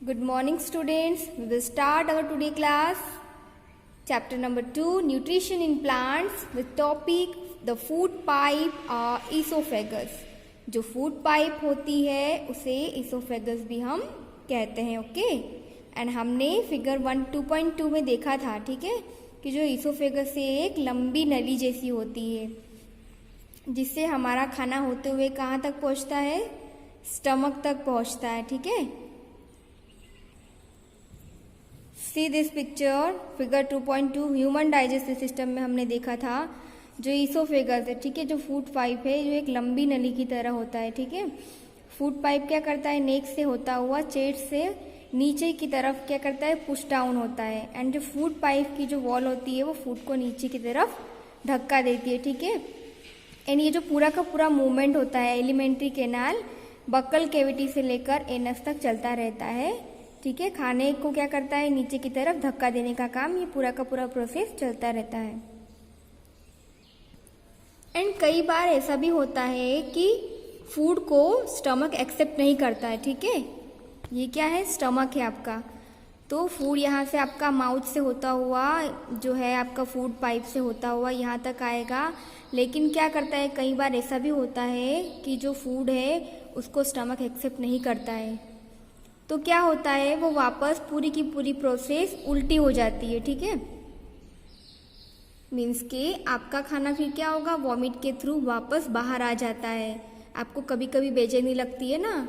Good morning students. We will start our today class. Chapter number 2 Nutrition in Plants with topic the food pipe or esophagus. जो food pipe होती है उसे esophagus भी हम कहते हैं. ओके एंड हमने फिगर 1.2.2 में देखा था, ठीक है, कि जो esophagus से एक लंबी नली जैसी होती है जिससे हमारा खाना होते हुए कहाँ तक पहुँचता है, स्टमक तक पहुँचता है. ठीक है, see this picture figure 2.2 human digestive system में हमने देखा था जो ईसोफेगस है, ठीक है, जो फूड पाइप है जो एक लंबी नली की तरह होता है. ठीक है, फूड पाइप क्या करता है, नेक से होता हुआ चेस्ट से नीचे की तरफ क्या करता है, पुश डाउन होता है. एंड जो फूड पाइप की जो वॉल होती है वो फूड को नीचे की तरफ धक्का देती है. ठीक है, एंड ये जो पूरा का पूरा मूवमेंट होता है एलिमेंट्री कैनाल बक्कल कैविटी से लेकर एनस तक चलता रहता है. ठीक है, खाने को क्या करता है, नीचे की तरफ धक्का देने का काम, ये पूरा का पूरा प्रोसेस चलता रहता है. एंड कई बार ऐसा भी होता है कि फूड को स्टमक एक्सेप्ट नहीं करता है. ठीक है, ये क्या है, स्टमक है आपका, तो फूड यहाँ से आपका माउथ से होता हुआ जो है आपका फूड पाइप से होता हुआ यहाँ तक आएगा. लेकिन क्या करता है, कई बार ऐसा भी होता है कि जो फूड है उसको स्टमक एक्सेप्ट नहीं करता है, तो क्या होता है, वो वापस पूरी की पूरी प्रोसेस उल्टी हो जाती है. ठीक है, मीन्स कि आपका खाना फिर क्या होगा, वॉमिट के थ्रू वापस बाहर आ जाता है. आपको कभी कभी बेचैनी लगती है ना,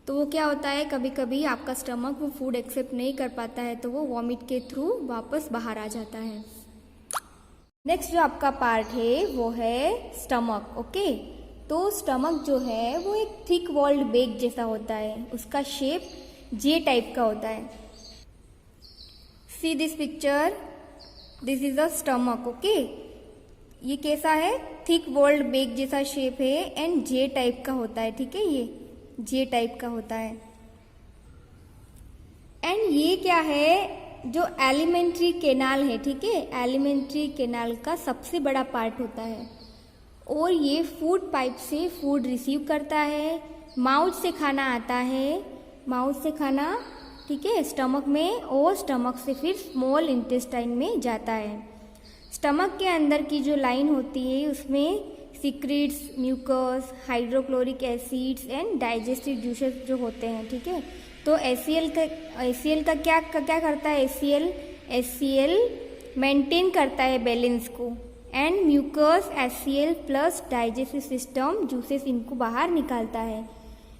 तो वो क्या होता है, कभी कभी आपका स्टमक वो फूड एक्सेप्ट नहीं कर पाता है तो वो वॉमिट के थ्रू वापस बाहर आ जाता है. नेक्स्ट जो आपका पार्ट है वो है स्टमक. ओके, तो स्टमक जो है वो एक थिक वॉल्ड बैग जैसा होता है, उसका शेप जे टाइप का होता है. See this picture, this is a stomach. Okay, ये कैसा है, थिक वॉल्ड बैग जैसा शेप है एंड जे टाइप का होता है. ठीक है, ये जे टाइप का होता है. एंड ये क्या है, जो एलिमेंट्री कैनाल है, ठीक है, एलिमेंट्री कैनाल का सबसे बड़ा पार्ट होता है और ये फूड पाइप से फूड रिसीव करता है. माउथ से खाना आता है, माउथ से खाना, ठीक है, स्टमक में, और स्टमक से फिर स्मॉल इंटेस्टाइन में जाता है. स्टमक के अंदर की जो लाइन होती है उसमें secrets, mucus, hydrochloric acids and digestive juices जो होते हैं. ठीक है, तो एसीएल का क्या करता है, एसीएल मेंटेन करता है बैलेंस को, and mucus HCL plus digestive system juices इनको बाहर निकालता है.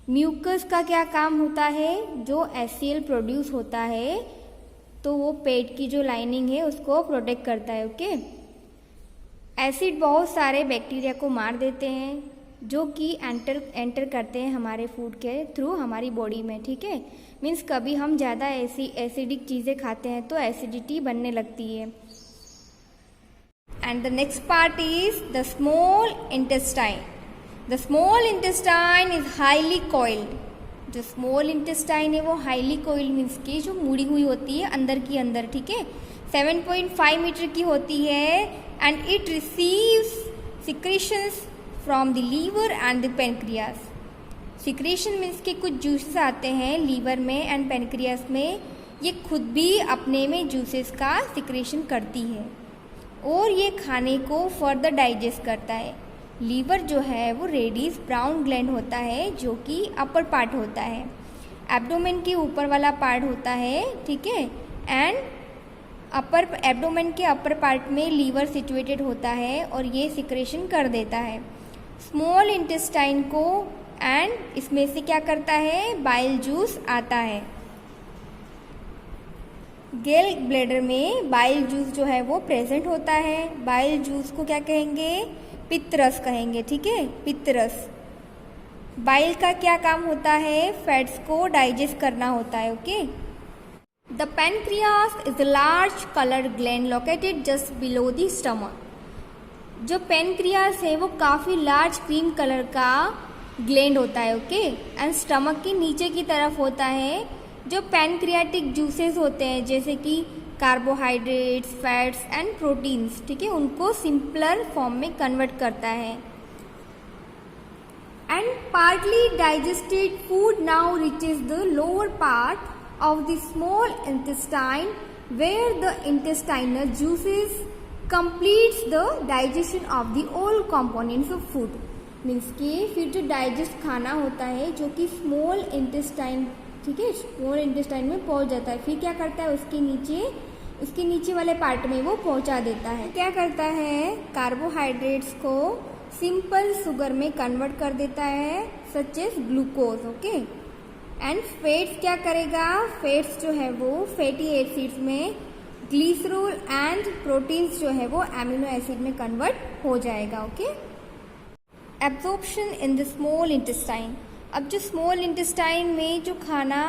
म्यूकस का क्या काम होता है, जो एचसीएल प्रोड्यूस होता है तो वो पेट की जो लाइनिंग है उसको प्रोटेक्ट करता है. ओके, एसिड बहुत सारे बैक्टीरिया को मार देते हैं जो कि एंटर करते हैं हमारे फूड के थ्रू हमारी बॉडी में. ठीक है, मीन्स कभी हम ज़्यादा एसिडिक चीज़ें खाते हैं तो एसिडिटी बनने लगती है. And the next part is the small intestine. The small intestine is highly coiled. जो small intestine है वो highly coiled means की जो मुड़ी हुई होती है अंदर की अंदर. ठीक है, 7.5 मीटर की होती है and it receives secretions from the liver and the pancreas. Secretion means कि कुछ juices आते हैं लीवर में and pancreas में, ये खुद भी अपने में juices का secretion करती है और ये खाने को फर्दर डाइजेस्ट करता है. लीवर जो है वो रेडिश ब्राउन ग्लैंड होता है जो कि अपर पार्ट होता है, एब्डोमेन के ऊपर वाला पार्ट होता है. ठीक है, एंड एब्डोमेन के अपर पार्ट में लीवर सिचुएटेड होता है और ये सिक्रेशन कर देता है स्मॉल इंटेस्टाइन को. एंड इसमें से क्या करता है, बाइल जूस आता है. गेल ब्लैडर में बाइल जूस जो है वो प्रेजेंट होता है. बाइल जूस को क्या कहेंगे, पित्तरस कहेंगे. ठीक है, पित्तरस. बाइल का क्या काम होता है, फैट्स को डाइजेस्ट करना होता है. Okay, the pancreas is a large colour gland located just below the stomach. जो पैनक्रियास है वो काफ़ी लार्ज क्रीम कलर का ग्लैंड होता है. ओके, एंड स्टमक के नीचे की तरफ होता है. जो पैनक्रियाटिक जूसेस होते हैं जैसे कि कार्बोहाइड्रेट्स, फैट्स एंड प्रोटीन्स, ठीक है, उनको सिंपलर फॉर्म में कन्वर्ट करता है. And partly digested food now reaches the lower part of the small intestine where the intestinal juices completes the digestion of the all components of food. Means कि फिर जो digest खाना होता है जो कि स्मॉल इंटेस्टाइन, ठीक है, स्मॉल इंटेस्टाइन में पहुंच जाता है, फिर क्या करता है उसके नीचे वाले पार्ट में वो पहुंचा देता है। क्या करता है, कार्बोहाइड्रेट्स को सिंपल शुगर में कन्वर्ट कर देता है, such as glucose. Okay, and fats क्या करेगा, फैट्स जो है वो फैटी एसिड्स में ग्लिसरॉल एंड प्रोटीन्स जो है वो एमिनो एसिड में कन्वर्ट हो जाएगा। Okay, absorption in the small intestine. अब जो स्मॉल इंटेस्टाइन में जो खाना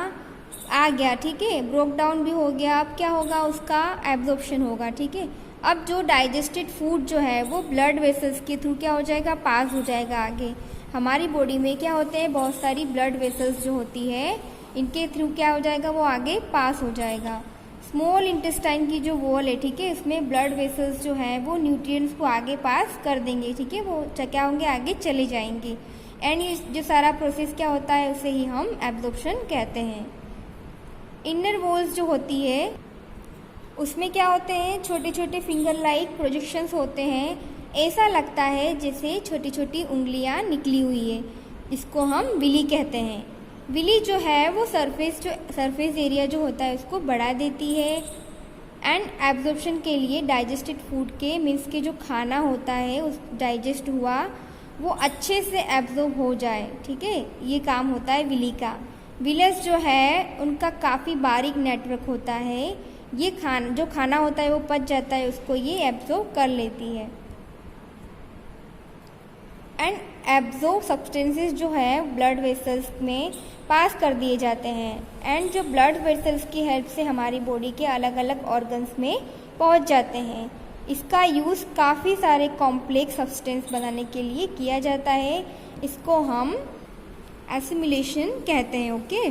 आ गया, ठीक है, ब्रोक डाउन भी हो गया, अब क्या होगा, उसका एब्जॉर्प्शन होगा। ठीक है, अब जो डाइजेस्टेड फूड जो है वो ब्लड वेसल्स के थ्रू क्या हो जाएगा, पास हो जाएगा आगे। हमारी बॉडी में क्या होते हैं, बहुत सारी ब्लड वेसल्स जो होती है, इनके थ्रू क्या हो जाएगा, वो आगे पास हो जाएगा। स्मॉल इंटेस्टाइन की जो वॉल है, ठीक है, इसमें ब्लड वेसल्स जो हैं वो न्यूट्रिएंट्स को आगे पास कर देंगे। ठीक है, वो क्या होंगे, आगे चले जाएंगे। एंड ये जो सारा प्रोसेस क्या होता है, उसे ही हम एब्जॉर्प्शन कहते हैं। इनर वॉल्स जो होती है उसमें क्या होते हैं, छोटे छोटे फिंगर लाइक प्रोजेक्शंस होते हैं। ऐसा लगता है जैसे छोटी छोटी उंगलियां निकली हुई है, इसको हम विली कहते हैं। विली जो है वो सरफेस एरिया जो होता है उसको बढ़ा देती है एंड एब्जॉर्प्शन के लिए डाइजेस्टेड फूड के मीन्स के जो खाना होता है उस डाइजेस्ट हुआ वो अच्छे से एब्जॉर्ब हो जाए। ठीक है, ये काम होता है विली का। विलस जो है उनका काफ़ी बारीक नेटवर्क होता है, ये जो खाना होता है वो पच जाता है, उसको ये एब्जॉर्ब कर लेती है। एंड एब्जॉर्ब सब्सटेंसेस जो है ब्लड वेसल्स में पास कर दिए जाते हैं एंड जो ब्लड वेसल्स की हेल्प से हमारी बॉडी के अलग अलग ऑर्गन्स में पहुंच जाते हैं। इसका यूज़ काफ़ी सारे कॉम्प्लेक्स सब्सटेंस बनाने के लिए किया जाता है, इसको हम एसिमिलेशन कहते हैं। Okay,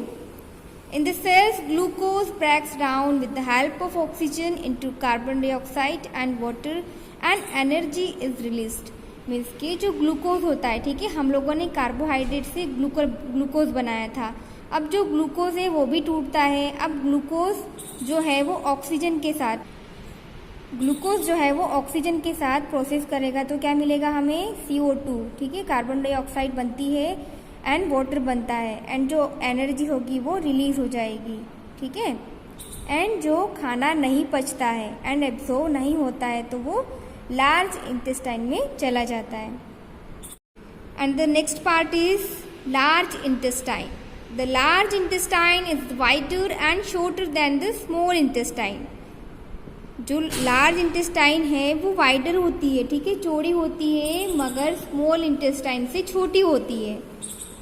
in the cells glucose breaks down with the help of oxygen into carbon dioxide and water and energy is released. Means कि जो ग्लूकोज होता है, ठीक है, हम लोगों ने कार्बोहाइड्रेट से ग्लूकोज बनाया था, अब जो ग्लूकोज है वो भी टूटता है। अब ग्लूकोज जो है वो ऑक्सीजन के साथ प्रोसेस करेगा तो क्या मिलेगा हमें, CO2, ठीक है, कार्बन डाइऑक्साइड बनती है एंड वाटर बनता है एंड जो एनर्जी होगी वो रिलीज हो जाएगी। ठीक है, एंड जो खाना नहीं पचता है एंड एब्जॉर्ब नहीं होता है तो वो लार्ज इंटेस्टाइन में चला जाता है। And the next part is large intestine. The large intestine is wider and shorter than the small intestine. जो लार्ज इंटेस्टाइन है वो वाइडर होती है, ठीक है, चौड़ी होती है, मगर स्मॉल इंटेस्टाइन से छोटी होती है।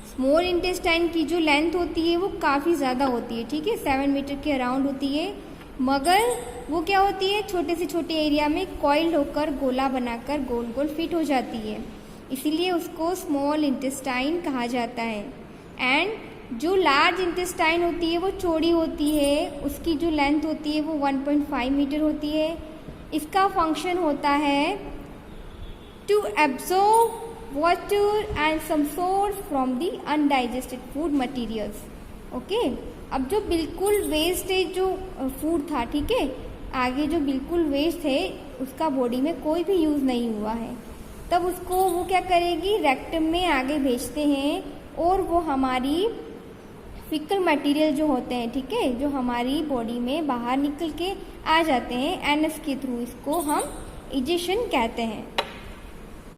स्मॉल इंटेस्टाइन की जो लेंथ होती है वो काफ़ी ज़्यादा होती है, ठीक है, 7 मीटर के अराउंड होती है, मगर वो क्या होती है, छोटे से छोटे एरिया में कॉइल्ड होकर गोला बनाकर गोल गोल फिट हो जाती है, इसीलिए उसको स्मॉल इंटेस्टाइन कहा जाता है। एंड जो लार्ज इंटेस्टाइन होती है वो चौड़ी होती है, उसकी जो लेंथ होती है वो 1.5 मीटर होती है। इसका फंक्शन होता है to absorb water and some source from the undigested food materials. Okay, अब जो बिल्कुल वेस्ट है जो फूड था, ठीक है, आगे जो बिल्कुल वेस्ट है उसका बॉडी में कोई भी यूज़ नहीं हुआ है, तब उसको वो क्या करेगी, रेक्टम में आगे भेजते हैं और वो हमारी फिकल मटेरियल जो होते हैं, ठीक है, जो हमारी बॉडी में बाहर निकल के आ जाते हैं एनएस के थ्रू, इसको हम इजेशन कहते हैं।